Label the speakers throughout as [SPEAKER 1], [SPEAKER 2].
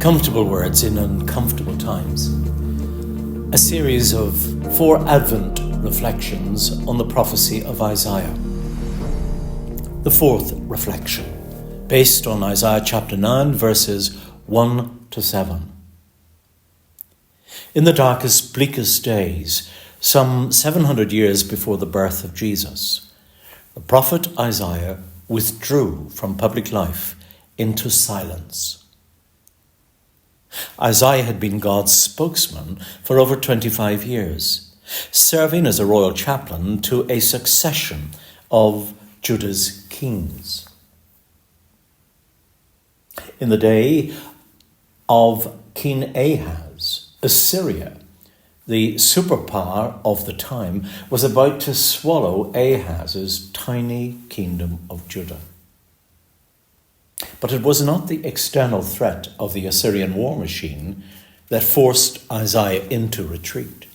[SPEAKER 1] Comfortable words in uncomfortable times. A series of 4 Advent reflections on the prophecy of Isaiah. The 4th reflection, based on Isaiah chapter 9, verses 1 to 7. In the darkest, bleakest days, some 700 years before the birth of Jesus, the prophet Isaiah withdrew from public life into silence. Isaiah had been God's spokesman for over 25 years, serving as a royal chaplain to a succession of Judah's kings. In the day of King Ahaz, Assyria, the superpower of the time, was about to swallow Ahaz's tiny kingdom of Judah. But it was not the external threat of the Assyrian war machine that forced Isaiah into retreat,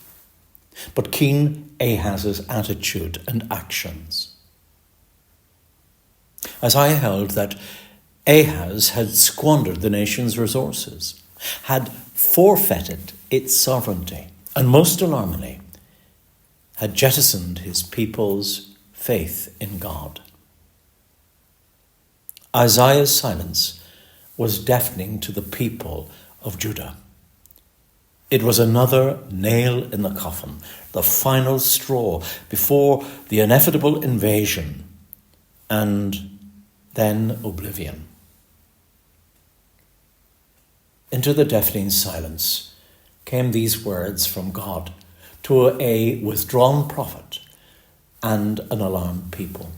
[SPEAKER 1] but King Ahaz's attitude and actions. Isaiah held that Ahaz had squandered the nation's resources, had forfeited its sovereignty, and most alarmingly, had jettisoned his people's faith in God. Isaiah's silence was deafening to the people of Judah. It was another nail in the coffin, the final straw before the inevitable invasion and then oblivion. Into the deafening silence came these words from God to a withdrawn prophet and an alarmed people.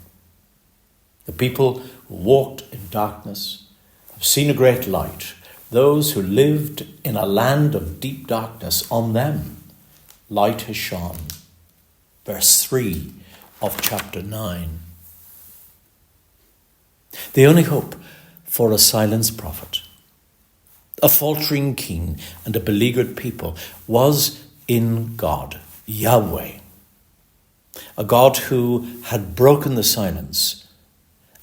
[SPEAKER 1] The people who walked in darkness have seen a great light. Those who lived in a land of deep darkness, on them light has shone. Verse 3 of chapter 9. The only hope for a silenced prophet, a faltering king, and a beleaguered people was in God, Yahweh, a God who had broken the silence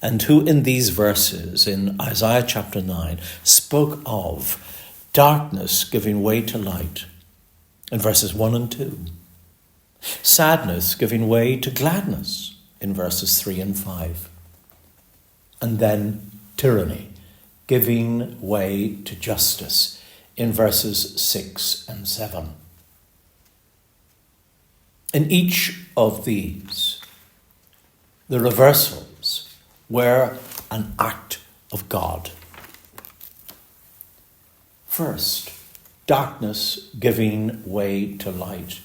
[SPEAKER 1] and who in these verses in Isaiah chapter 9 spoke of darkness giving way to light in verses 1 and 2, sadness giving way to gladness in verses 3 and 5, and then tyranny giving way to justice in verses 6 and 7. In each of these, the reversals were an act of God. First, darkness giving way to light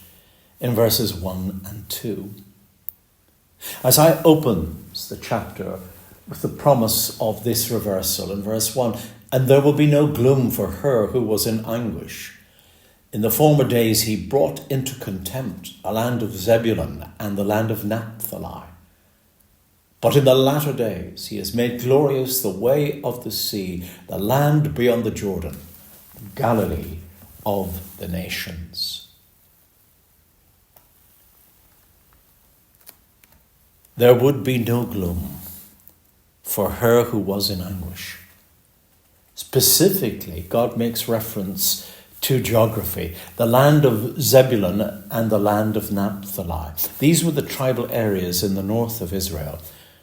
[SPEAKER 1] in verses 1 and 2. Isaiah opens the chapter with the promise of this reversal in verse 1, and there will be no gloom for her who was in anguish. In the former days he brought into contempt a land of Zebulun and the land of Naphtali. But in the latter days he has made glorious the way of the sea, the land beyond the Jordan, Galilee of the nations. There would be no gloom for her who was in anguish. Specifically, God makes reference to geography, the land of Zebulun and the land of Naphtali. These were the tribal areas in the north of Israel,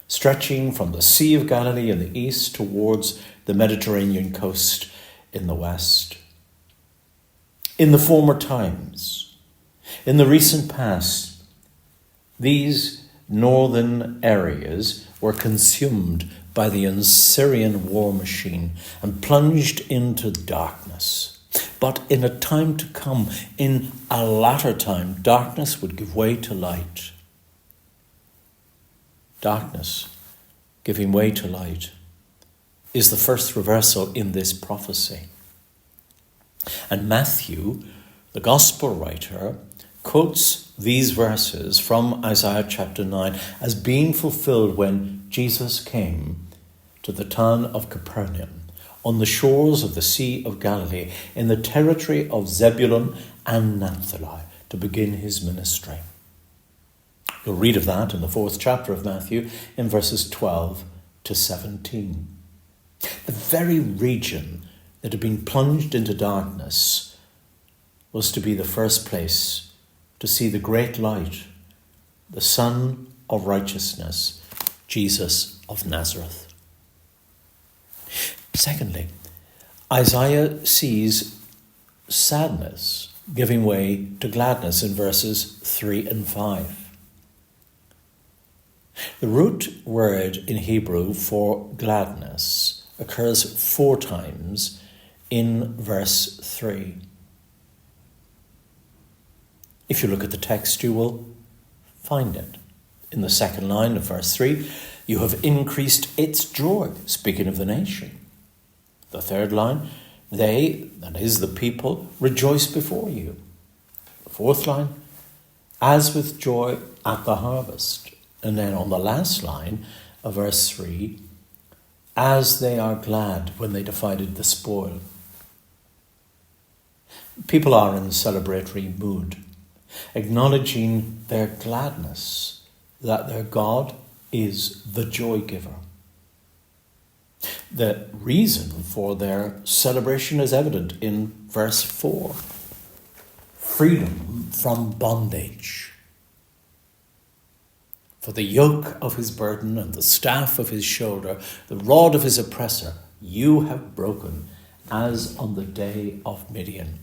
[SPEAKER 1] stretching from the Sea of Galilee in the east towards the Mediterranean coast in the west. In the former times, in the recent past, these northern areas were consumed by the Assyrian war machine and plunged into darkness. But in a time to come, in a latter time, darkness would give way to light. Darkness giving way to light is the first reversal in this prophecy. And Matthew, the gospel writer, quotes these verses from Isaiah chapter 9 as being fulfilled when Jesus came to the town of Capernaum on the shores of the Sea of Galilee in the territory of Zebulun and Naphtali to begin his ministry. You'll read of that in the 4th chapter of Matthew in verses 12 to 17. The very region that had been plunged into darkness was to be the first place to see the great light, the Son of righteousness, Jesus of Nazareth. Secondly, Isaiah sees sadness giving way to gladness in verses 3 and 5. The root word in Hebrew for gladness occurs 4 times in verse 3. If you look at the text, you will find it. In the second line of verse 3, you have increased its joy, speaking of the nation. The third line, they, that is the people, rejoice before you. The fourth line, as with joy at the harvest. And then on the last line of verse 3, as they are glad when they divided the spoil. People are in celebratory mood, acknowledging their gladness that their God is the joy giver. The reason for their celebration is evident in verse 4. Freedom from bondage. For the yoke of his burden and the staff of his shoulder, the rod of his oppressor, you have broken, as on the day of Midian.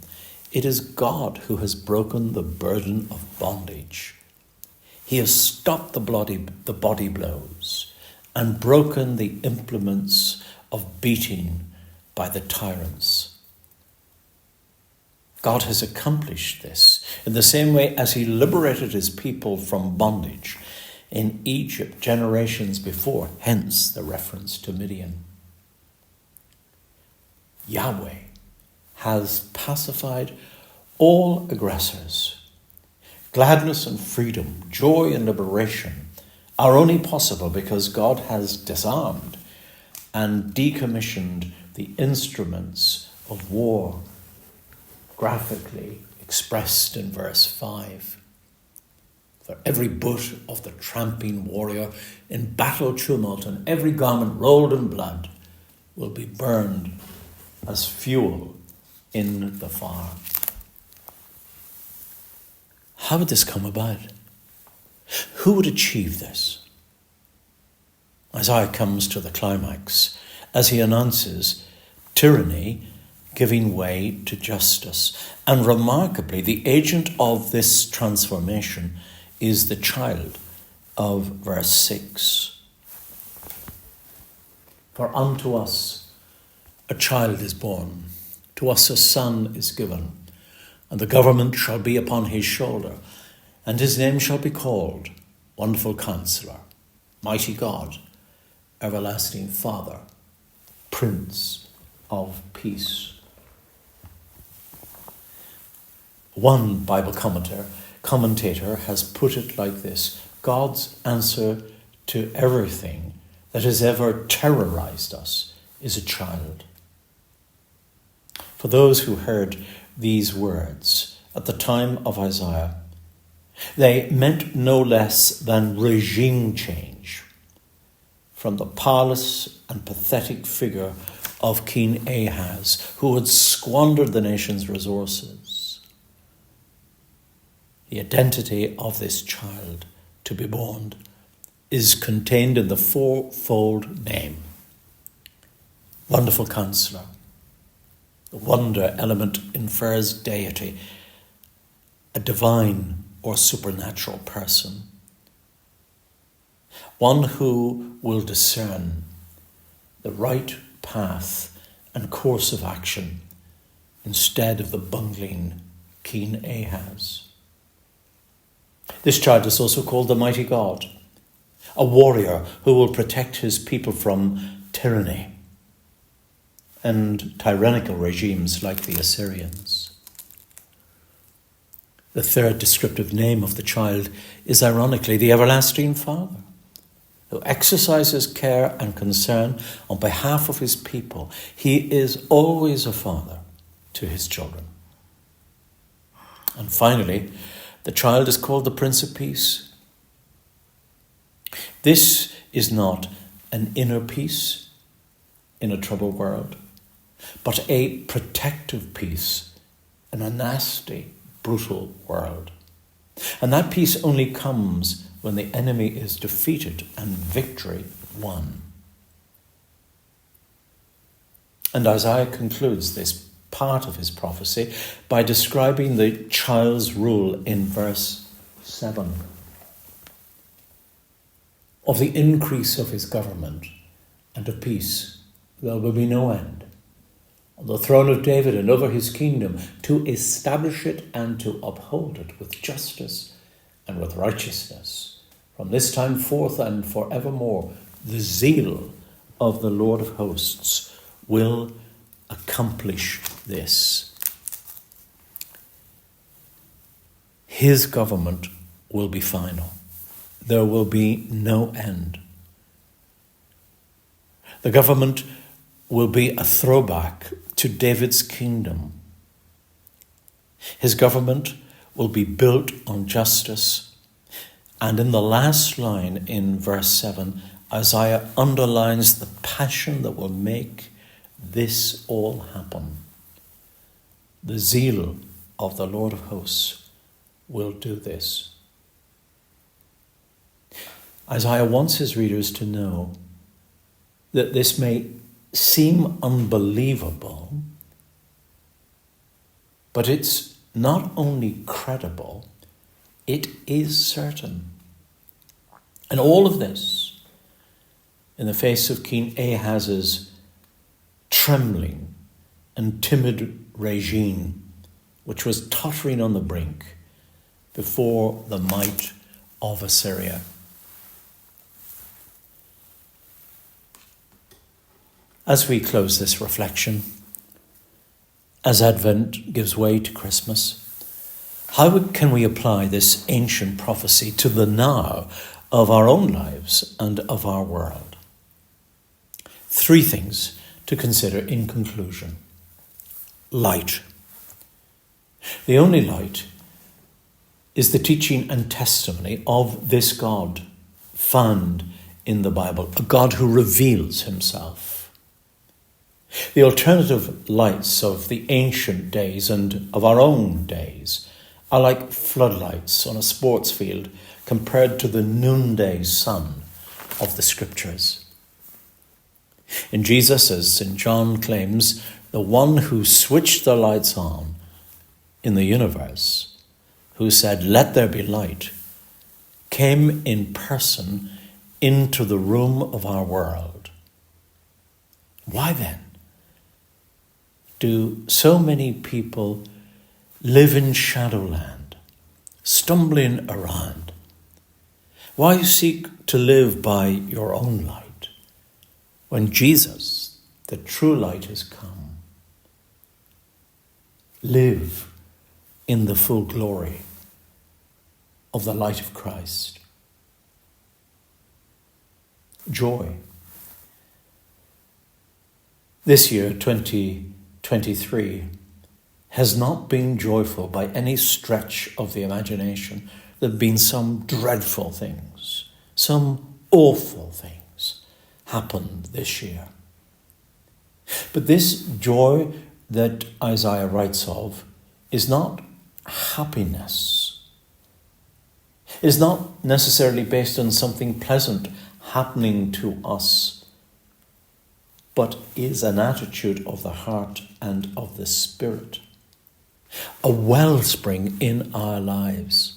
[SPEAKER 1] It is God who has broken the burden of bondage. He has stopped the body blows and broken the implements of beating by the tyrants. God has accomplished this in the same way as he liberated his people from bondage in Egypt generations before, hence the reference to Midian. Yahweh has pacified all aggressors. Gladness and freedom, joy and liberation are only possible because God has disarmed and decommissioned the instruments of war, graphically expressed in verse 5. For every boot of the tramping warrior in battle tumult and every garment rolled in blood will be burned as fuel in the fire. How would this come about? Who would achieve this? Isaiah comes to the climax as he announces tyranny giving way to justice. And remarkably, the agent of this transformation is the child of verse 6. For unto us a child is born, to us a son is given, and the government shall be upon his shoulder, and his name shall be called Wonderful Counselor, Mighty God, Everlasting Father, Prince of Peace. One Bible commentator has put it like this: God's answer to everything that has ever terrorized us is a child. For those who heard these words at the time of Isaiah, they meant no less than regime change from the powerless and pathetic figure of King Ahaz, who had squandered the nation's resources. The identity of this child to be born is contained in the fourfold name: Wonderful Counselor. The wonder element infers deity, a divine or supernatural person, one who will discern the right path and course of action instead of the bungling King Ahaz. This child is also called the Mighty God, a warrior who will protect his people from tyranny and tyrannical regimes like the Assyrians. The third descriptive name of the child is ironically the Everlasting Father, who exercises care and concern on behalf of his people. He is always a father to his children. And finally, the child is called the Prince of Peace. This is not an inner peace in a troubled world, but a protective peace in a nasty, brutal world. And that peace only comes when the enemy is defeated and victory won. And Isaiah concludes this part of his prophecy by describing the child's rule in verse 7. Of the increase of his government and of peace there will be no end, on the throne of David and over his kingdom, to establish it and to uphold it with justice and with righteousness. From this time forth and forevermore, the zeal of the Lord of hosts will accomplish this. His government will be final. There will be no end. The government will be a throwback to David's kingdom. His government will be built on justice. And in the last line in verse 7, Isaiah underlines the passion that will make this all happen. The zeal of the Lord of hosts will do this. Isaiah wants his readers to know that this may seem unbelievable, but it's not only credible, it is certain. And all of this in the face of King Ahaz's trembling and timid regime, which was tottering on the brink before the might of Assyria. As we close this reflection, as Advent gives way to Christmas, how can we apply this ancient prophecy to the now of our own lives and of our world? 3 things to consider in conclusion. Light. The only light is the teaching and testimony of this God found in the Bible, a God who reveals himself. The alternative lights of the ancient days and of our own days are like floodlights on a sports field compared to the noonday sun of the Scriptures. In Jesus, as St. John claims, the one who switched the lights on in the universe, who said, "Let there be light," came in person into the room of our world. Why then do so many people live in shadowland, stumbling around? Why seek to live by your own light when Jesus, the true light, has come? Live in the full glory of the light of Christ. Joy. This year, 2023, has not been joyful by any stretch of the imagination. There have been some dreadful things, some awful things happened this year. But this joy that Isaiah writes of is not happiness, is not necessarily based on something pleasant happening to us, but is an attitude of the heart and of the spirit, a wellspring in our lives.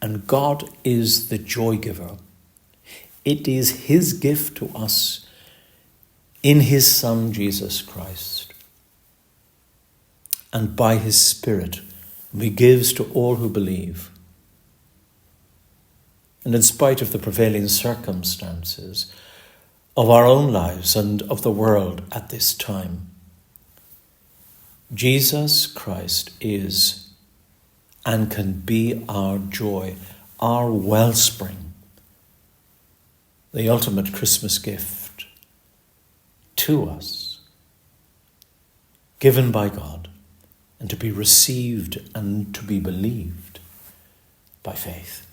[SPEAKER 1] And God is the joy giver. It is his gift to us in his Son, Jesus Christ. And by his Spirit, he gives to all who believe. And in spite of the prevailing circumstances of our own lives and of the world at this time, Jesus Christ is and can be our joy, our wellspring, the ultimate Christmas gift to us, given by God, and to be received and to be believed by faith.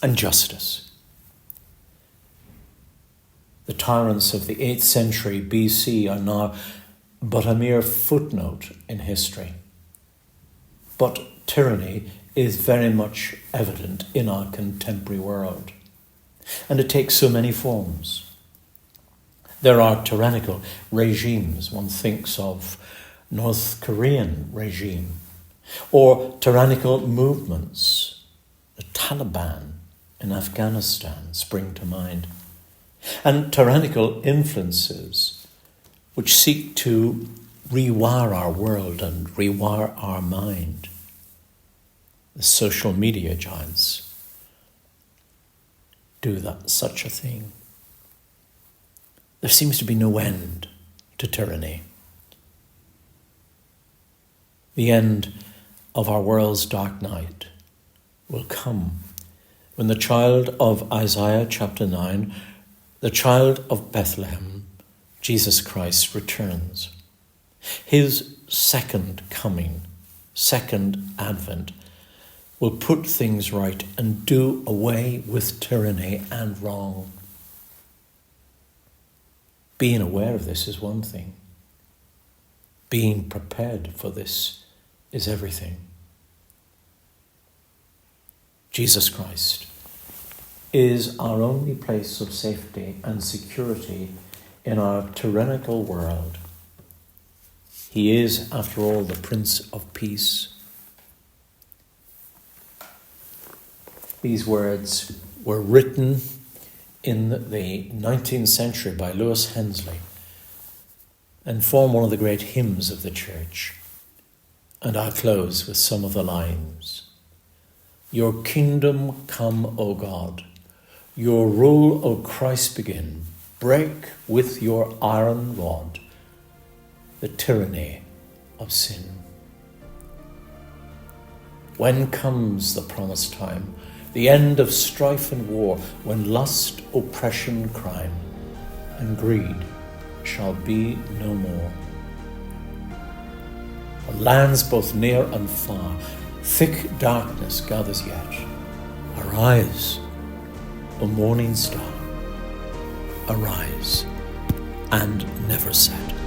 [SPEAKER 1] And justice. The tyrants of the 8th century BC are now but a mere footnote in history. But tyranny is very much evident in our contemporary world, and it takes so many forms. There are tyrannical regimes. One thinks of North Korean regime, or tyrannical movements. The Taliban in Afghanistan spring to mind, and tyrannical influences which seek to rewire our world and rewire our mind. The social media giants do such a thing. There seems to be no end to tyranny. The end of our world's dark night will come when the child of Isaiah chapter 9, the child of Bethlehem, Jesus Christ, returns. His second coming, second advent, will put things right and do away with tyranny and wrong. Being aware of this is one thing. Being prepared for this is everything. Jesus Christ is our only place of safety and security in our tyrannical world. He is, after all, the Prince of Peace. These words were written in the 19th century by Lewis Hensley and form one of the great hymns of the church. And I'll close with some of the lines. Your kingdom come, O God. Your rule, O Christ, begin. Break with your iron rod the tyranny of sin. When comes the promised time, the end of strife and war, when lust, oppression, crime, and greed shall be no more? On lands both near and far, thick darkness gathers yet. Arise, O morning star, arise, and never set.